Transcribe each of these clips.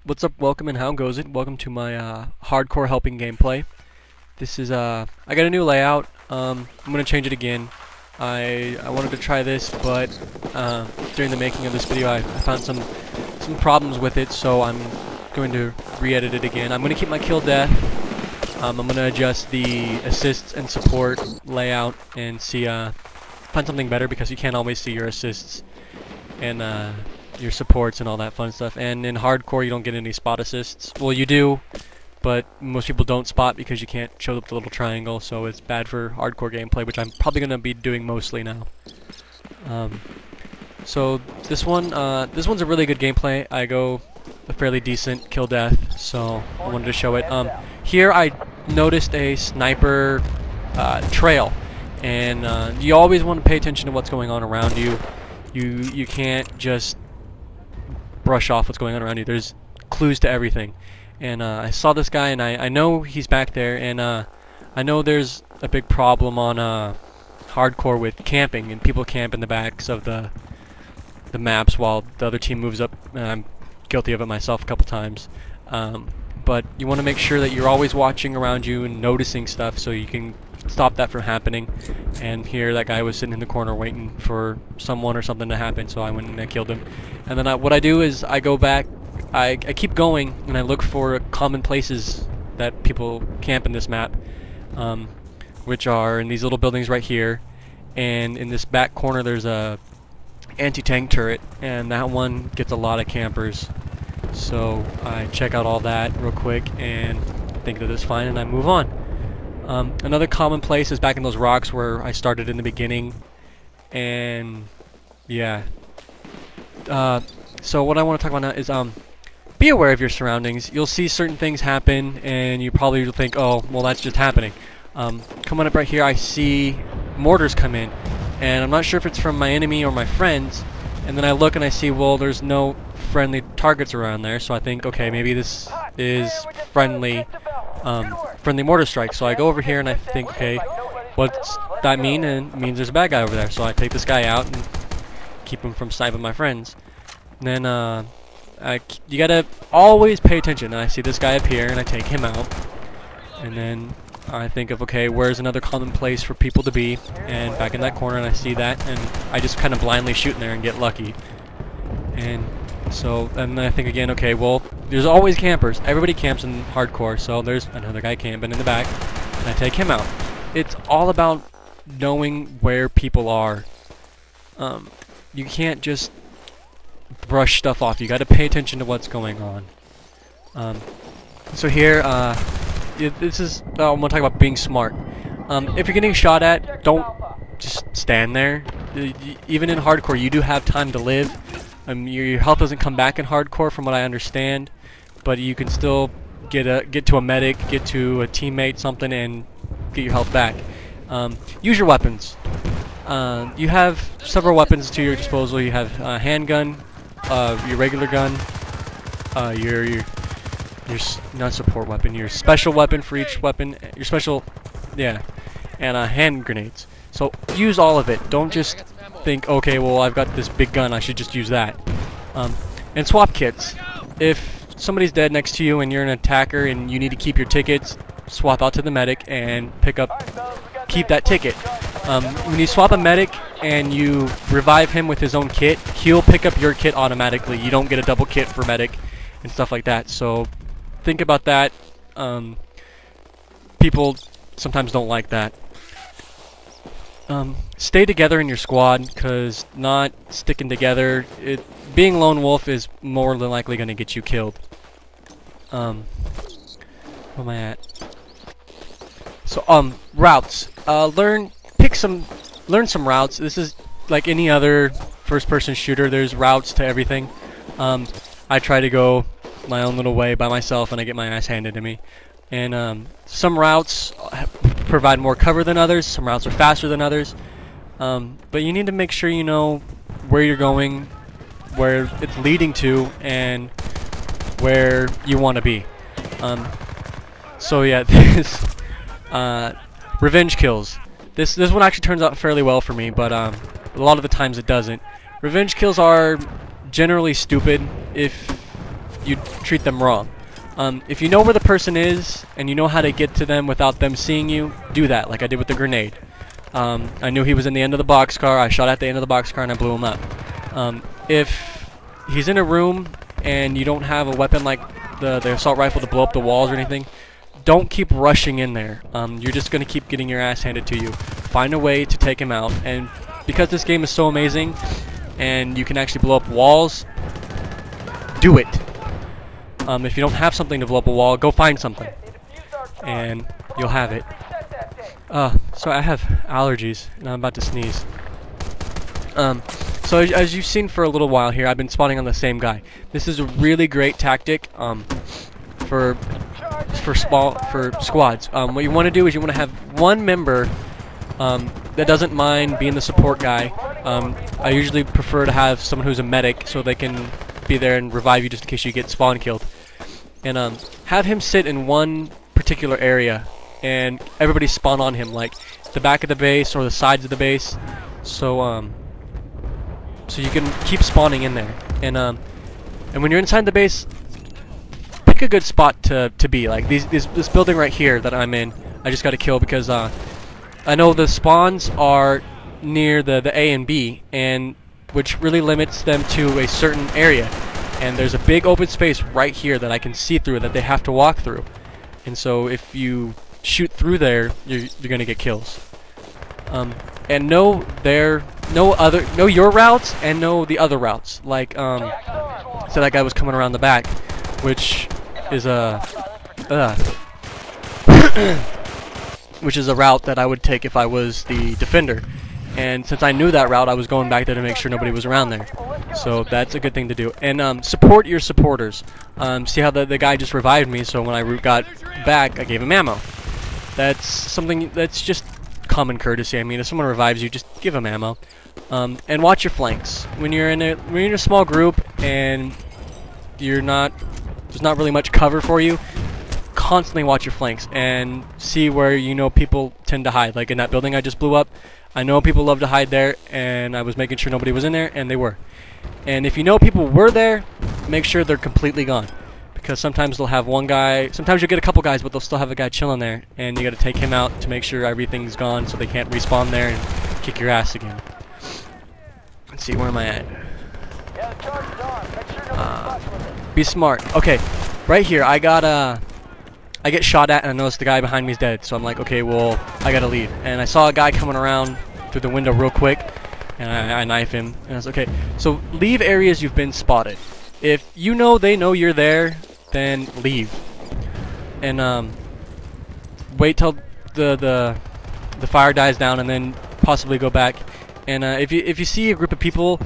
What's up, welcome, and how goes it? Welcome to my hardcore helping gameplay. This is I got a new layout. I'm gonna change it again. I wanted to try this, but during the making of this video I found some problems with it, so I'm going to re-edit it again. I'm gonna keep my kill death. I'm gonna adjust the assists and support layout and see find something better, because you can't always see your assists and your supports and all that fun stuff. And in hardcore you don't get any spot assists. Well, you do, but most people don't spot because you can't show up the little triangle, so it's bad for hardcore gameplay, which I'm probably going to be doing mostly now. So this one's a really good gameplay. I go a fairly decent kill death, so I wanted to show it. Here I noticed a sniper trail, and you always want to pay attention to what's going on around you. You can't just brush off what's going on around you. There's clues to everything. And I saw this guy, and I know he's back there, and I know there's a big problem on hardcore with camping, and people camp in the backs of the maps while the other team moves up. I'm guilty of it myself a couple times. But you want to make sure that you're always watching around you and noticing stuff so you can stop that from happening. And here that guy was sitting in the corner waiting for someone or something to happen, so I went and I killed him. And then what I do is I go back, I keep going, and I look for common places that people camp in this map, which are in these little buildings right here, and in this back corner there's a anti-tank turret, and that one gets a lot of campers. So I check out all that real quick and think that it's fine, and I move on. Another common place is back in those rocks where I started in the beginning, and yeah. So what I want to talk about now is be aware of your surroundings. You'll see certain things happen, and you probably will think, oh, well, that's just happening. Coming up right here, I see mortars come in, and I'm not sure if it's from my enemy or my friends. And then I look and I see, well, there's no friendly targets around there, so I think, okay, maybe this is friendly mortar strike. So I go over here and I think, okay, what's that mean? And it means there's a bad guy over there. So I take this guy out and keep him from sniping my friends. And then you gotta always pay attention. And I see this guy up here and I take him out. And then I think of, okay, where's another common place for people to be? And back in that corner, and I see that, and I just kind of blindly shoot in there and get lucky. And so, and then I think again, okay, well, there's always campers. Everybody camps in hardcore, so there's another guy camping in the back, and I take him out. It's all about knowing where people are. You can't just brush stuff off. You got to pay attention to what's going on. So here, this is, I want to talk about being smart. If you're getting shot at, don't just stand there. Even in hardcore, you do have time to live. Your health doesn't come back in hardcore, from what I understand, but you can still get to a medic, get to a teammate, something, and get your health back. Use your weapons. You have several weapons to your disposal. You have a handgun, your regular gun, your not support weapon, your special weapon for each weapon, your special, yeah, and hand grenades. So use all of it. Don't just think, okay, well, I've got this big gun, I should just use that. And swap kits. If somebody's dead next to you and you're an attacker and you need to keep your tickets, swap out to the medic and keep that ticket. When you swap a medic and you revive him with his own kit, he'll pick up your kit automatically. You don't get a double kit for medic and stuff like that. So think about that. People sometimes don't like that. Stay together in your squad, because not sticking together, being lone wolf is more than likely going to get you killed. Where am I at? So routes. Learn some routes. This is like any other first-person shooter. There's routes to everything. I try to go my own little way by myself, and I get my ass handed to me. And some routes provide more cover than others. Some routes are faster than others. But you need to make sure you know where you're going, where it's leading to, and where you want to be. So yeah, this revenge kills. This one actually turns out fairly well for me, but a lot of the times it doesn't. Revenge kills are generally stupid. If you treat them wrong. If you know where the person is and you know how to get to them without them seeing you, do that, like I did with the grenade. I knew he was in the end of the boxcar. I shot at the end of the boxcar and I blew him up. If he's in a room and you don't have a weapon like the assault rifle to blow up the walls or anything, don't keep rushing in there. You're just going to keep getting your ass handed to you. Find a way to take him out. And because this game is so amazing and you can actually blow up walls, do it. If you don't have something to blow up a wall, go find something and you'll have it. So I have allergies and I'm about to sneeze. So as you've seen for a little while here, I've been spawning on the same guy. This is a really great tactic for squads. What you want to do is you want to have one member that doesn't mind being the support guy. I usually prefer to have someone who's a medic so they can be there and revive you just in case you get spawn killed. And have him sit in one particular area and everybody spawn on him, like the back of the base or the sides of the base, so you can keep spawning in there. And when you're inside the base, pick a good spot to be. Like this building right here that I'm in, I just got to kill because I know the spawns are near the A and B, and which really limits them to a certain area. And there's a big open space right here that I can see through that they have to walk through. And so if you shoot through there, you're gonna get kills. And know your routes and know the other routes. Like so that guy was coming around the back, which is a which is a route that I would take if I was the defender. And since I knew that route, I was going back there to make sure nobody was around there. So that's a good thing to do. And support your supporters. See how the guy just revived me, so when I got back, I gave him ammo. That's something that's just common courtesy. I mean, if someone revives you, just give them ammo. And watch your flanks. When you're in a small group and there's not really much cover for you, constantly watch your flanks and see where you know people tend to hide. Like in that building I just blew up, I know people love to hide there, and I was making sure nobody was in there, and they were. And if you know people were there, make sure they're completely gone. Because sometimes they'll have one guy, sometimes you'll get a couple guys, but they'll still have a guy chilling there, and you gotta take him out to make sure everything's gone so they can't respawn there and kick your ass again. Let's see, where am I at? Be smart. Okay, right here, I get shot at and I notice the guy behind me is dead, so I'm like, okay, well, I gotta leave. And I saw a guy coming around through the window real quick, and I knife him, and I was okay. So leave areas you've been spotted. If you know they know you're there, then leave. And wait till the fire dies down, and then possibly go back. And if you see a group of people,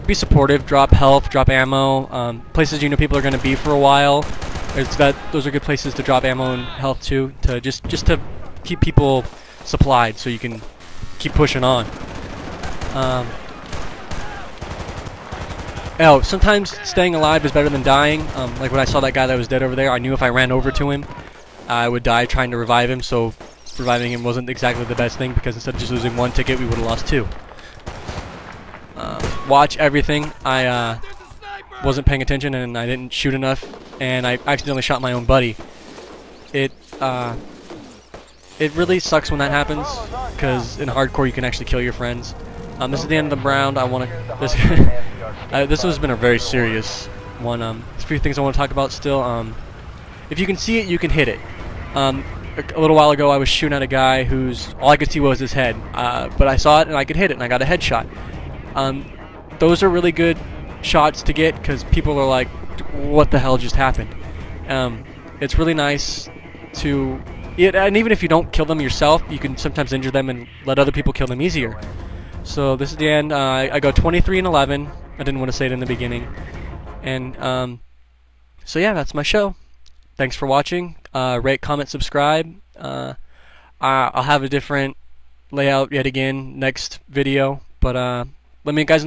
be supportive. Drop health, drop ammo. Places you know people are gonna be for a while. Those are good places to drop ammo and health too, to just to keep people supplied so you can keep pushing on. Sometimes staying alive is better than dying. Like when I saw that guy that was dead over there, I knew if I ran over to him, I would die trying to revive him, so reviving him wasn't exactly the best thing, because instead of just losing one ticket, we would have lost two. Watch everything. I wasn't paying attention and I didn't shoot enough, and I accidentally shot my own buddy. It really sucks when that happens, because in hardcore you can actually kill your friends. This is the end of the round. This has been a very serious one. There's a few things I want to talk about still. If you can see it, you can hit it. A little while ago I was shooting at a guy whose all I could see was his head, but I saw it and I could hit it and I got a headshot. Those are really good shots to get, because people are like, what the hell just happened? It's really nice to, and even if you don't kill them yourself, you can sometimes injure them and let other people kill them easier. So this is the end. I go 23-11. I didn't want to say it in the beginning. And so yeah, that's my show. Thanks for watching. Rate, comment, subscribe. I'll have a different layout yet again next video, but let me guys